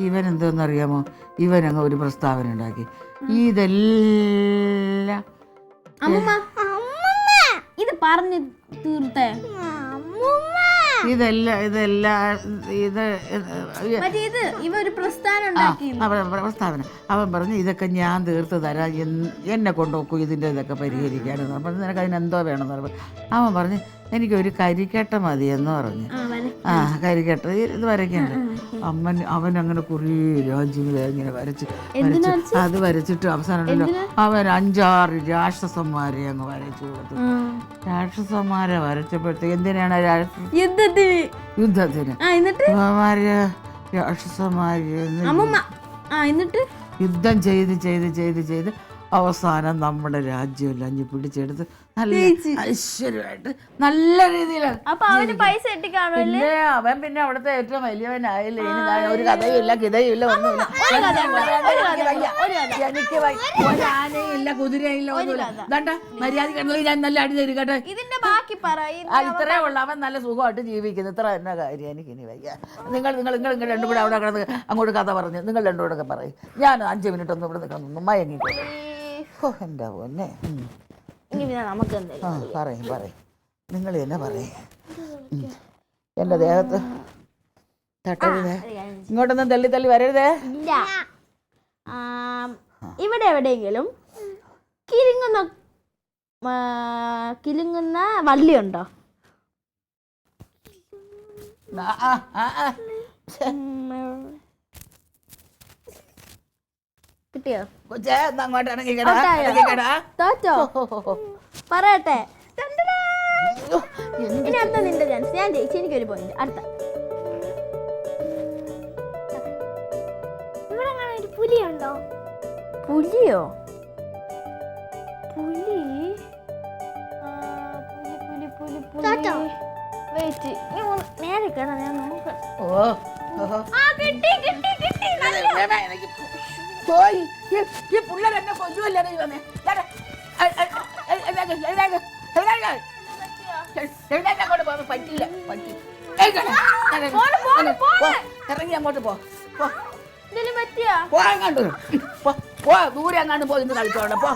ഇവൻ എന്തോന്നറിയാമോ, ഇവനങ്ങ് ഒരു പ്രസ്താവന ഉണ്ടാക്കി. ഇതെല്ലാം ഇത് പറഞ്ഞു തീർത്തേ. ഇതെല്ലാം പ്രസ്താവന. അവൻ പറഞ്ഞു ഇതൊക്കെ ഞാൻ തീർത്ത് തരാം, എന്നെ കൊണ്ടുപോക്കൂ ഇതിൻ്റെ ഇതൊക്കെ പരിഹരിക്കാനെന്ന് പറഞ്ഞു. നിനക്ക് അതിനെന്തോ വേണമെന്ന് പറഞ്ഞു. അവൻ പറഞ്ഞു എനിക്കൊരു കരിക്കട്ട മതിയെന്ന് പറഞ്ഞു. കരിക്കട്ട ഇത് വരയ്ക്കണ്ട. അവൻ അങ്ങനെ കുറേ രാജ്യങ്ങളെ ഇങ്ങനെ വരച്ച് അത് വരച്ചിട്ട് അവസാനം അവൻ 5-6 രാക്ഷസന്മാരെ അങ്ങ് വരച്ചു കൊടുത്തു. രാക്ഷസന്മാരെ വരച്ചപ്പോഴത്തേക്ക് എന്തിനാണ് യുദ്ധത്തിന് രാക്ഷസന്മാര് യുദ്ധം ചെയ്ത് അവസാനം നമ്മുടെ രാജ്യമെല്ലാം അഞ്ഞു പിടിച്ചെടുത്ത് നല്ല ഐശ്വര്യമായിട്ട് നല്ല രീതിയിലാണ്. അവൻ പിന്നെ അവിടുത്തെ ഏറ്റവും വലിയവനായില്ലേ. ഇനി ഒരു കഥയും ഗിതയും ഒന്നുമില്ല. എനിക്ക് ആനയില്ല, കുതിരയില്ല, ഒന്നുമില്ല. ദണ്ട മര്യാദ ഞാൻ നല്ല അടി തരും കേട്ടെ. ഇത്രേ ഉള്ളു. അവൻ നല്ല സുഖമായിട്ട് ജീവിക്കുന്നു. ഇത്ര തന്നെ കാര്യം. എനിക്ക് ഇനി വയ്യ. നിങ്ങൾ രണ്ടും കൂടെ അവിടെ കിടന്ന് അങ്ങോട്ട് കഥ പറഞ്ഞു. നിങ്ങൾ രണ്ടും കൂടെ ഒക്കെ പറയും. ഞാൻ 5 മിനിറ്റ് ഒന്നും ഇവിടെ നിൽക്കുന്നു. മയങ്ങിക്കോ. എൻ്റെ പൊന്നെ. പറയും നിങ്ങൾ തന്നെ പറയും. എൻ്റെ ദേഹത്ത് തട്ടരുതേ. ഇങ്ങോട്ടൊന്നും തള്ളി വരരുതേ. ഇവിടെ എവിടെയെങ്കിലും കിലുങ്ങുന്ന വള്ളിയുണ്ടോ? കിട്ടിയോ? പറയട്ടെ. ഇനി അടുത്ത നിന്റെ ചാൻസ്. ഞാൻ ജയിച്ചു. എനിക്കൊരു പോയിന്റ്. അടുത്ത ഇവിടെ ഒരു പുലിയുണ്ടോ? പുലിയോ? പുലി വെയിറ്റ്. നേരെ കേടാ. ഞാൻ നോക്കാം. ഈ പിള്ളേരെന്നെ കൊല്ലുമല്ലേ ദൈവമേ. പറ്റില്ല. ഇറങ്ങി അങ്ങോട്ട് പോ. ദൂരെ അങ്ങാണ്ട് പോയി കളിച്ചോളെ. പോ.